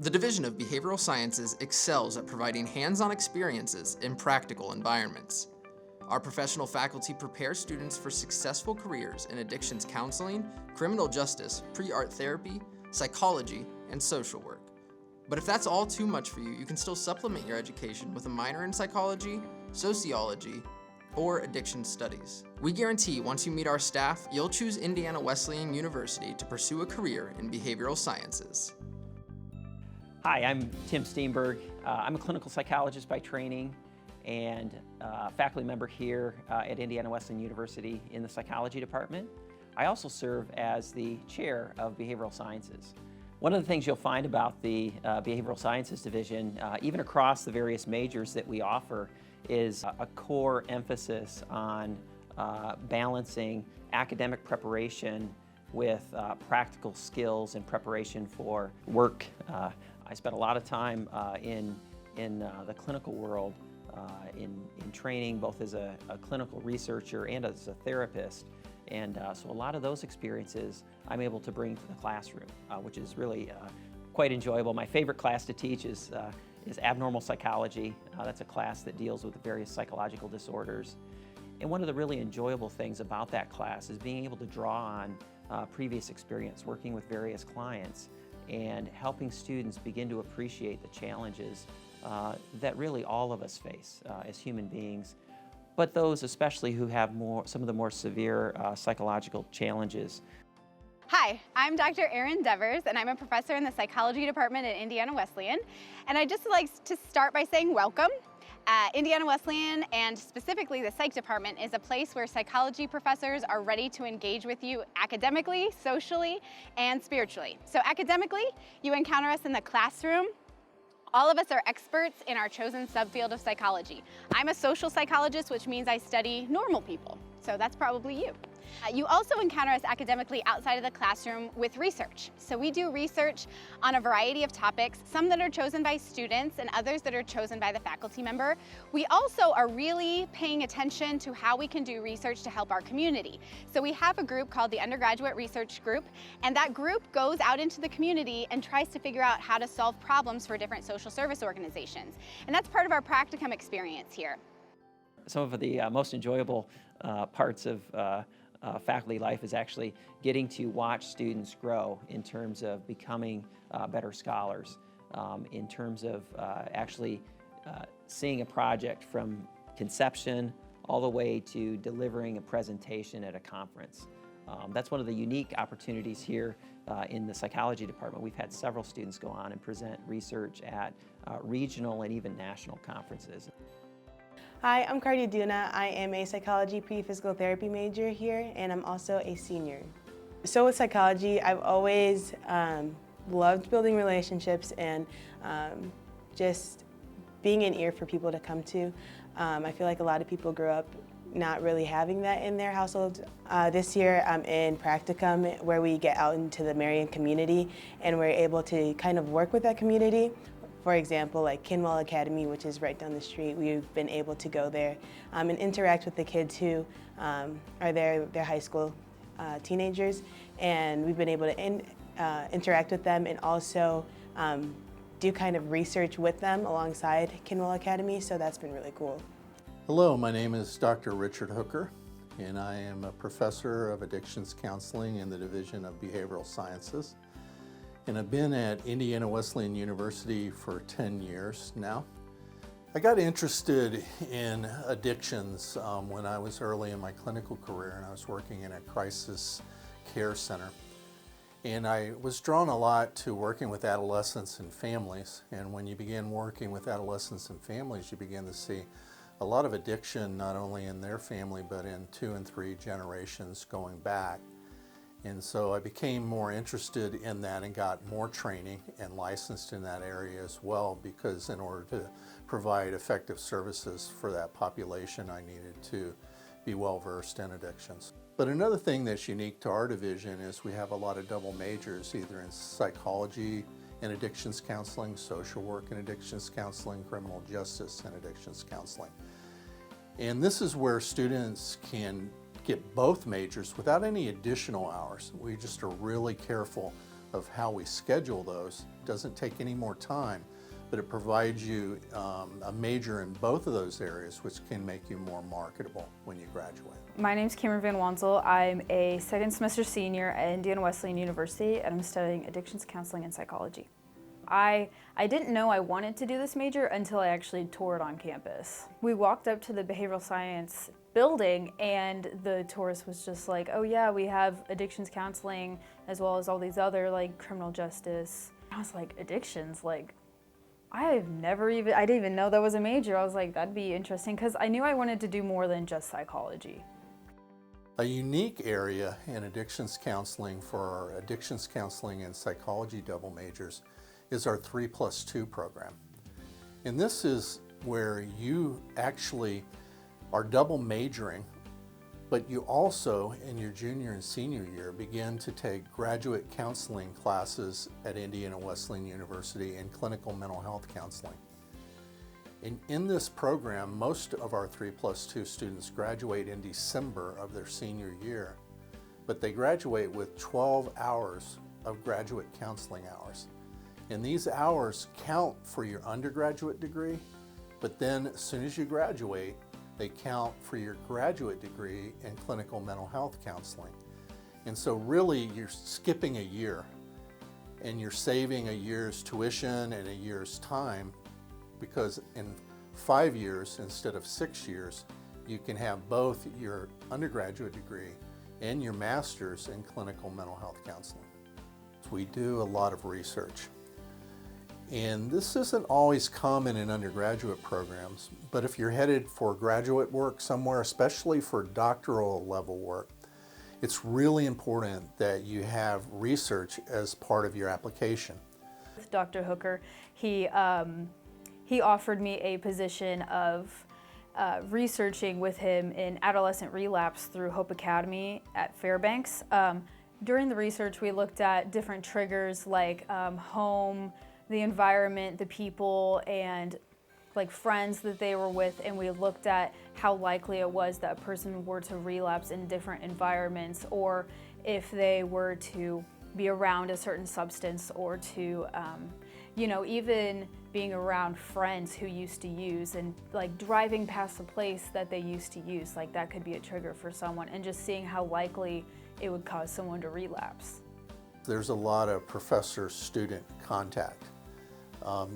The Division of Behavioral Sciences excels at providing hands-on experiences in practical environments. Our professional faculty prepare students for successful careers in addictions counseling, criminal justice, pre-art therapy, psychology, and social work. But if that's all too much for you, you can still supplement your education with a minor in psychology, sociology, or addiction studies. We guarantee once you meet our staff, you'll choose Indiana Wesleyan University to pursue a career in behavioral sciences. Hi, I'm Tim Steinberg. I'm a clinical psychologist by training and faculty member here at Indiana Wesleyan University in the psychology department. I also serve as the chair of behavioral sciences. One of the things you'll find about the behavioral sciences division, even across the various majors that we offer, is a core emphasis on balancing academic preparation with practical skills and preparation for work. I spent a lot of time in the clinical world, in training both as a clinical researcher and as a therapist. And so a lot of those experiences I'm able to bring to the classroom, which is really quite enjoyable. My favorite class to teach is abnormal psychology. That's a class that deals with various psychological disorders. And one of the really enjoyable things about that class is being able to draw on previous experience working with various clients and helping students begin to appreciate the challenges that really all of us face as human beings, but those especially who have some of the more severe psychological challenges. Hi, I'm Dr. Erin Devers, and I'm a professor in the psychology department at Indiana Wesleyan. And I'd just like to start by saying welcome. Indiana Wesleyan, and specifically the psych department, is a place where psychology professors are ready to engage with you academically, socially, and spiritually. So academically, you encounter us in the classroom. All of us are experts in our chosen subfield of psychology. I'm a social psychologist, which means I study normal people. So that's probably you. You also encounter us academically outside of the classroom with research. So we do research on a variety of topics, some that are chosen by students and others that are chosen by the faculty member. We also are really paying attention to how we can do research to help our community. So we have a group called the Undergraduate Research Group, and that group goes out into the community and tries to figure out how to solve problems for different social service organizations. And that's part of our practicum experience here. Some of the most enjoyable parts of faculty life is actually getting to watch students grow in terms of becoming better scholars, in terms of actually seeing a project from conception all the way to delivering a presentation at a conference. That's one of the unique opportunities here in the psychology department. We've had several students go on and present research at regional and even national conferences. Hi, I'm Cardi Dula. I am a psychology pre-physical therapy major here, and I'm also a senior. So with psychology, I've always loved building relationships and just being an ear for people to come to. I feel like a lot of people grew up not really having that in their households. This year I'm in practicum where we get out into the Marion community and we're able to kind of work with that community. For example, like Kinwell Academy, which is right down the street, we've been able to go there and interact with the kids who are there, they're high school teenagers, and we've been able to interact with them and also do kind of research with them alongside Kinwell Academy, so that's been really cool. Hello, my name is Dr. Richard Hooker, and I am a professor of addictions counseling in the Division of Behavioral Sciences. And I've been at Indiana Wesleyan University for 10 years now. I got interested in addictions when I was early in my clinical career, and I was working in a crisis care center. And I was drawn a lot to working with adolescents and families. And when you begin working with adolescents and families, you begin to see a lot of addiction, not only in their family, but in 2 and 3 generations going back. And so I became more interested in that and got more training and licensed in that area as well, because in order to provide effective services for that population, I needed to be well versed in addictions. But another thing that's unique to our division is we have a lot of double majors, either in psychology and addictions counseling, social work and addictions counseling, criminal justice and addictions counseling. And this is where students can get both majors without any additional hours. We just are really careful of how we schedule those. It doesn't take any more time, but it provides you a major in both of those areas, which can make you more marketable when you graduate. My name's Cameron Van Wansel. I'm a second semester senior at Indiana Wesleyan University, and I'm studying addictions counseling and psychology. I didn't know I wanted to do this major until I actually toured on campus. We walked up to the behavioral science building and the tourist was just like, oh yeah, we have addictions counseling as well as all these other like criminal justice. I was like, addictions? Like, I didn't even know that was a major. I was like, that'd be interesting because I knew I wanted to do more than just psychology. A unique area in addictions counseling for our addictions counseling and psychology double majors is our 3+2 program. And this is where you actually are double majoring, but you also in your junior and senior year begin to take graduate counseling classes at Indiana Wesleyan University in clinical mental health counseling. In this program, most of our 3+2 students graduate in December of their senior year, but they graduate with 12 hours of graduate counseling hours. And these hours count for your undergraduate degree, but then as soon as you graduate, they count for your graduate degree in clinical mental health counseling. And so really you're skipping a year and you're saving a year's tuition and a year's time, because in 5 years instead of 6 years, you can have both your undergraduate degree and your master's in clinical mental health counseling. We do a lot of research. And this isn't always common in undergraduate programs, but if you're headed for graduate work somewhere, especially for doctoral level work, it's really important that you have research as part of your application. With Dr. Hooker, he offered me a position of researching with him in adolescent relapse through Hope Academy at Fairbanks. During the research, we looked at different triggers like home, the environment, the people, and like friends that they were with, and we looked at how likely it was that a person were to relapse in different environments, or if they were to be around a certain substance, or to, even being around friends who used to use, and like driving past a place that they used to use, like that could be a trigger for someone, and just seeing how likely it would cause someone to relapse. There's a lot of professor-student contact.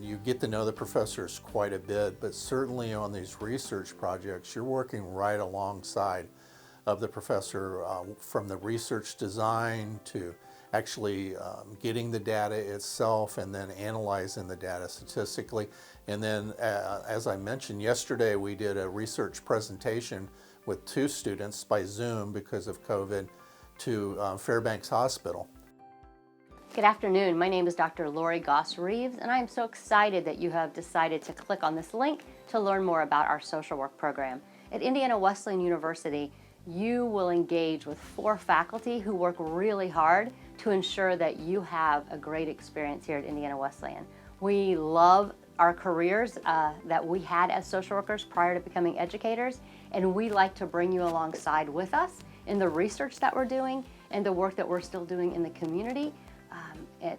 You get to know the professors quite a bit, but certainly on these research projects, you're working right alongside of the professor from the research design to actually getting the data itself and then analyzing the data statistically. And then, as I mentioned yesterday, we did a research presentation with 2 students by Zoom because of COVID to Fairbanks Hospital. Good afternoon. My name is Dr. Lori Goss-Reeves, and I am so excited that you have decided to click on this link to learn more about our social work program. At Indiana Wesleyan University, you will engage with 4 faculty who work really hard to ensure that you have a great experience here at Indiana Wesleyan. We love our careers that we had as social workers prior to becoming educators, and we like to bring you alongside with us in the research that we're doing and the work that we're still doing in the community,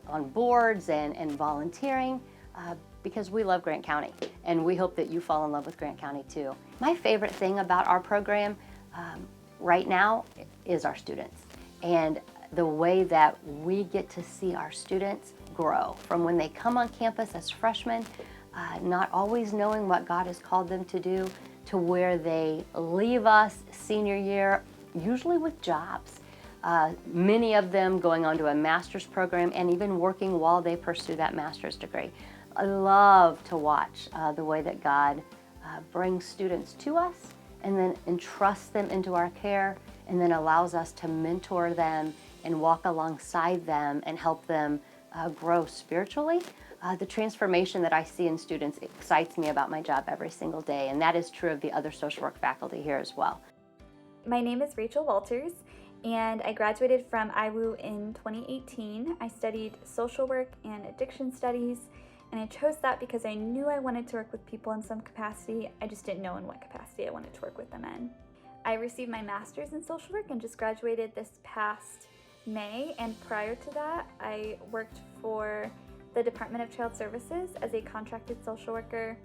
on boards and volunteering, because we love Grant County, and we hope that you fall in love with Grant County too. My favorite thing about our program right now is our students, and the way that we get to see our students grow from when they come on campus as freshmen, not always knowing what God has called them to do, to where they leave us senior year, usually with jobs. Many of them going on to a master's program and even working while they pursue that master's degree. I love to watch the way that God brings students to us and then entrusts them into our care, and then allows us to mentor them and walk alongside them and help them grow spiritually. The transformation that I see in students excites me about my job every single day, and that is true of the other social work faculty here as well. My name is Rachel Walters, and I graduated from IWU in 2018. I studied social work and addiction studies, and I chose that because I knew I wanted to work with people in some capacity. I just didn't know in what capacity I wanted to work with them in. I received my master's in social work and just graduated this past May, and prior to that, I worked for the Department of Child Services as a contracted social worker.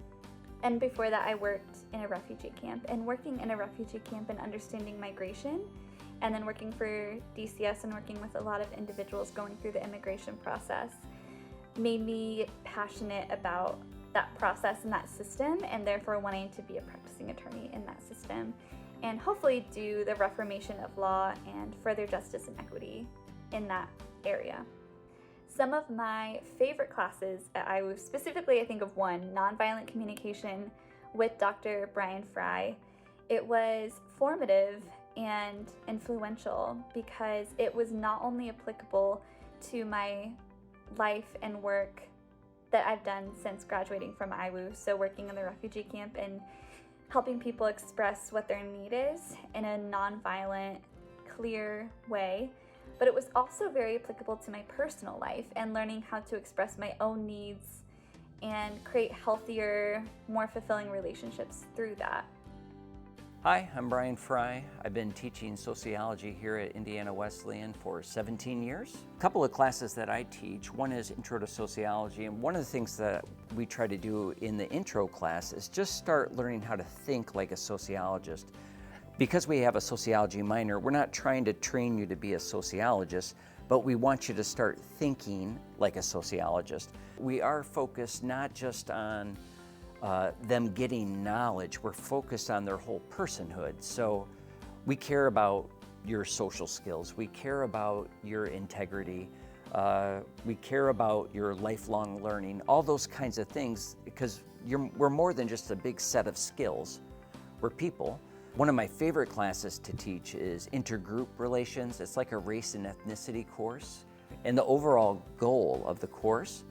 And before that, I worked in a refugee camp. And working in a refugee camp and understanding migration, and then working for DCS and working with a lot of individuals going through the immigration process, made me passionate about that process and that system, and therefore wanting to be a practicing attorney in that system, and hopefully do the reformation of law and further justice and equity in that area. Some of my favorite classes at IWU, specifically I think of one, Nonviolent Communication with Dr. Brian Fry. It was formative and influential because it was not only applicable to my life and work that I've done since graduating from IWU, so working in the refugee camp and helping people express what their need is in a nonviolent, clear way, but it was also very applicable to my personal life and learning how to express my own needs and create healthier, more fulfilling relationships through that. Hi, I'm Brian Fry. I've been teaching sociology here at Indiana Wesleyan for 17 years. A couple of classes that I teach, one is Intro to Sociology, and one of the things that we try to do in the intro class is just start learning how to think like a sociologist. Because we have a sociology minor, we're not trying to train you to be a sociologist, but we want you to start thinking like a sociologist. We are focused not just on them getting knowledge, we're focused on their whole personhood. So we care about your social skills, we care about your integrity, we care about your lifelong learning, all those kinds of things, because we're more than just a big set of skills, we're people. One of my favorite classes to teach is intergroup relations. It's like a race and ethnicity course. And the overall goal of the course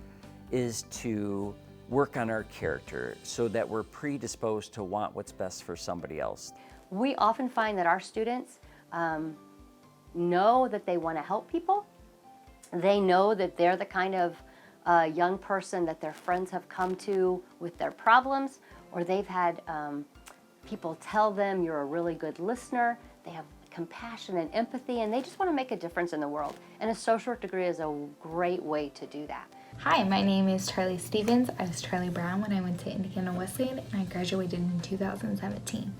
is to work on our character so that we're predisposed to want what's best for somebody else. We often find that our students know that they want to help people. They know that they're the kind of young person that their friends have come to with their problems, or they've had people tell them you're a really good listener. They have compassion and empathy, and they just want to make a difference in the world. And a social work degree is a great way to do that. Hi, my name is Charlie Stevens. I was Charlie Brown when I went to Indiana Wesleyan, and I graduated in 2017.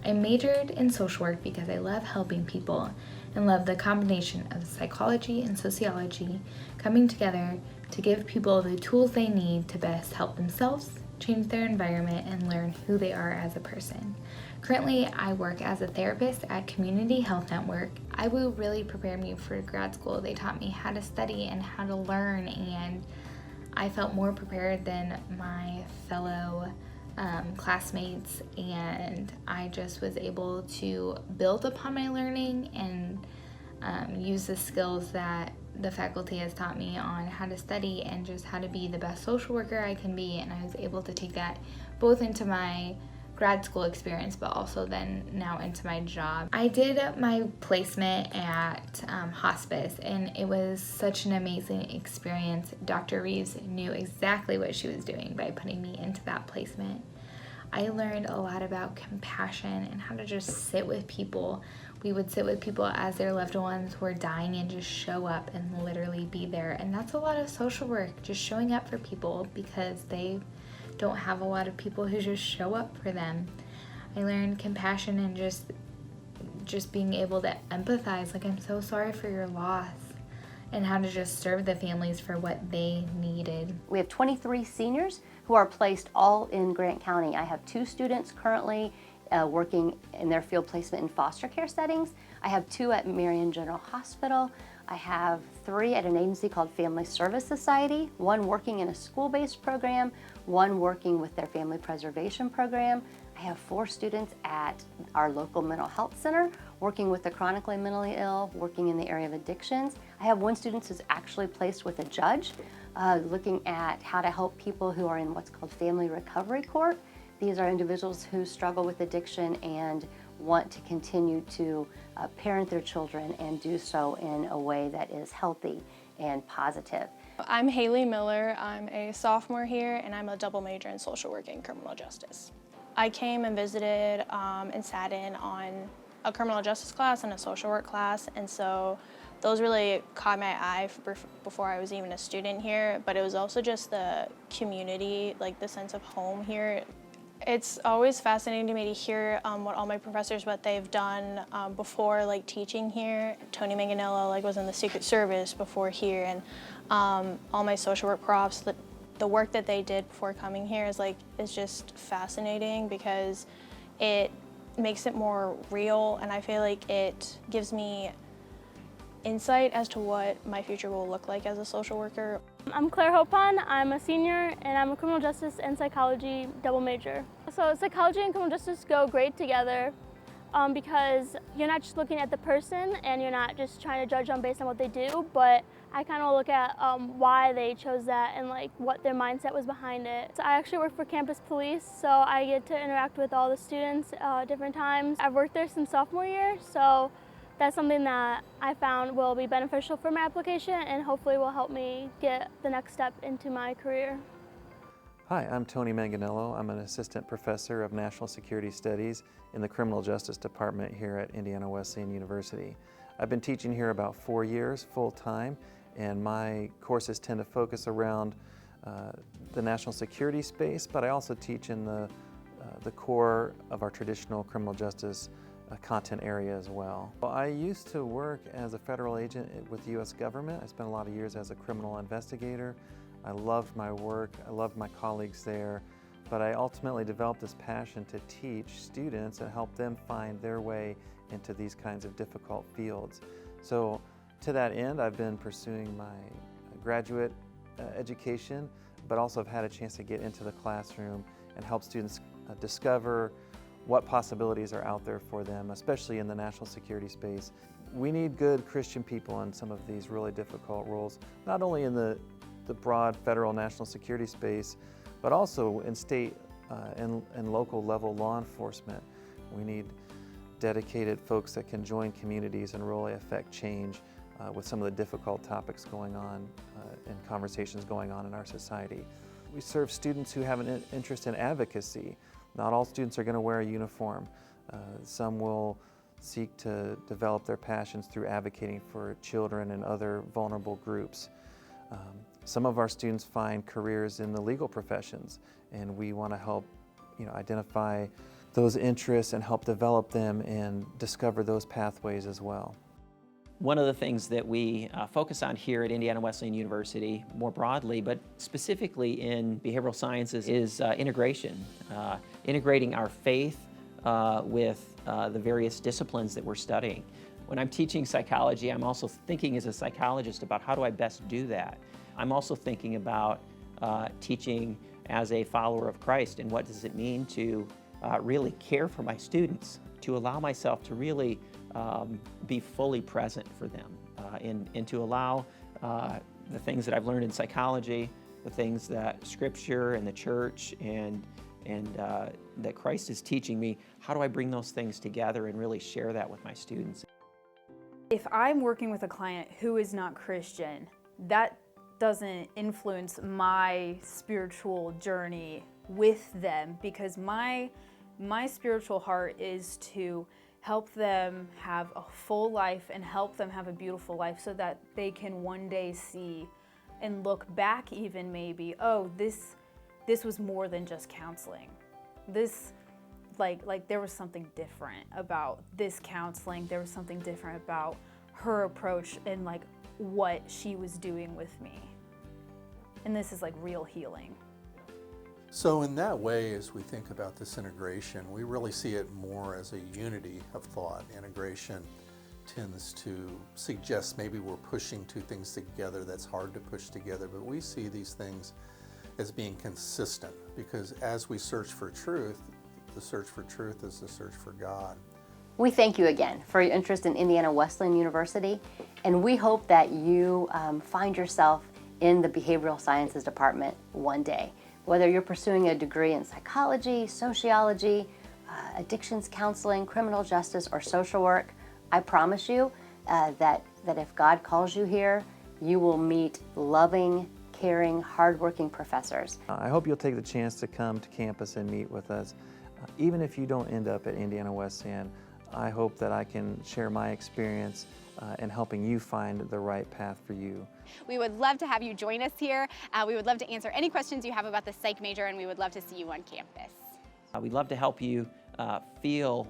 I majored in social work because I love helping people and love the combination of psychology and sociology coming together to give people the tools they need to best help themselves, change their environment, and learn who they are as a person. Currently, I work as a therapist at Community Health Network. IWU really prepared me for grad school. They taught me how to study and how to learn, and I felt more prepared than my fellow classmates, and I just was able to build upon my learning and use the skills that the faculty has taught me on how to study and just how to be the best social worker I can be, and I was able to take that both into my grad school experience, but also then now into my job. I did my placement at hospice, and it was such an amazing experience. Dr. Reeves knew exactly what she was doing by putting me into that placement. I learned a lot about compassion and how to just sit with people. We would sit with people as their loved ones were dying and just show up and literally be there. And that's a lot of social work, just showing up for people because they don't have a lot of people who just show up for them. I learned compassion and just being able to empathize, like, I'm so sorry for your loss, and how to just serve the families for what they needed. We have 23 seniors who are placed all in Grant County. I have 2 students currently working in their field placement in foster care settings. I have 2 at Marion General Hospital. I have 3 at an agency called Family Service Society, 1 working in a school-based program, 1 working with their family preservation program. I have 4 students at our local mental health center, working with the chronically mentally ill, working in the area of addictions. I have 1 student who's actually placed with a judge, looking at how to help people who are in what's called family recovery court. These are individuals who struggle with addiction and want to continue to parent their children and do so in a way that is healthy and positive. I'm Haley Miller. I'm a sophomore here, and I'm a double major in social work and criminal justice. I came and visited and sat in on a criminal justice class and a social work class, and so Those really caught my eye before I was even a student here, but it was also just the community, like the sense of home here. It's always fascinating to me to hear what all my professors, what they've done before like teaching here. Tony Manganiello was in the Secret Service before here, and all my social work profs, the work that they did before coming here is just fascinating because it makes it more real, and I feel like it gives me insight as to what my future will look like as a social worker. I'm Claire Hoppon. I'm a senior and I'm a criminal justice and psychology double major. So psychology and criminal justice go great together because you're not just looking at the person and you're not just trying to judge them based on what they do, but I kind of look at why they chose that and what their mindset was behind it. So I actually work for campus police, so I get to interact with all the students different times. I've worked there since sophomore year, so that's something that I found will be beneficial for my application and hopefully will help me get the next step into my career. Hi, I'm Tony Manganiello. I'm an assistant professor of national security studies in the criminal justice department here at Indiana Wesleyan University. I've been teaching here about 4 years full-time, and my courses tend to focus around the national security space, but I also teach in the core of our traditional criminal justice content area as well. I used to work as a federal agent with the U.S. government. I spent a lot of years as a criminal investigator. I loved my work, I loved my colleagues there, but I ultimately developed this passion to teach students and help them find their way into these kinds of difficult fields. So to that end, I've been pursuing my graduate education, but also have had a chance to get into the classroom and help students discover what possibilities are out there for them, especially in the national security space. We need good Christian people in some of these really difficult roles, not only in the broad federal national security space, but also in state and local level law enforcement. We need dedicated folks that can join communities and really affect change with some of the difficult topics going on and conversations going on in our society. We serve students who have an interest in advocacy. Not all students are going to wear a uniform. Some will seek to develop their passions through advocating for children and other vulnerable groups. Some of our students find careers in the legal professions, and we want to help identify those interests and help develop them and discover those pathways as well. One of the things that we focus on here at Indiana Wesleyan University more broadly, but specifically in behavioral sciences, is integration. Integrating our faith with the various disciplines that we're studying. When I'm teaching psychology, I'm also thinking as a psychologist about how do I best do that. I'm also thinking about teaching as a follower of Christ and what does it mean to really care for my students, to allow myself to really be fully present for them and to allow the things that I've learned in psychology, the things that Scripture and the church and that Christ is teaching me, how do I bring those things together and really share that with my students? If I'm working with a client who is not Christian, that doesn't influence my spiritual journey with them, because my spiritual heart is to help them have a full life and help them have a beautiful life so that they can one day see and look back even maybe, oh, this was more than just counseling. This, like there was something different about this counseling. There was something different about her approach and what she was doing with me. And this is real healing. So in that way, as we think about this integration, we really see it more as a unity of thought. Integration tends to suggest maybe we're pushing two things together that's hard to push together, but we see these things as being consistent, because as we search for truth, the search for truth is the search for God. We thank you again for your interest in Indiana Wesleyan University, and we hope that you find yourself in the Behavioral Sciences Department one day. Whether you're pursuing a degree in psychology, sociology, addictions counseling, criminal justice, or social work, I promise you that if God calls you here, you will meet loving, caring, hardworking professors. I hope you'll take the chance to come to campus and meet with us. Even if you don't end up at Indiana Wesleyan, I hope that I can share my experience in helping you find the right path for you. We would love to have you join us here. We would love to answer any questions you have about the psych major, and we would love to see you on campus. We'd love to help you feel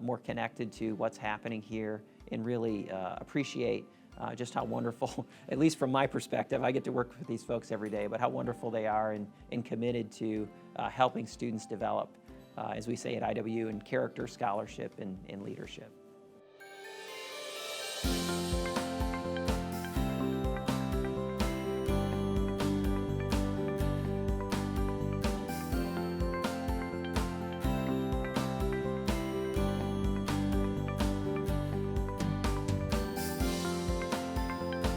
more connected to what's happening here and really appreciate just how wonderful, at least from my perspective, I get to work with these folks every day, but how wonderful they are and committed to helping students develop, as we say at IW, in character, scholarship, and leadership.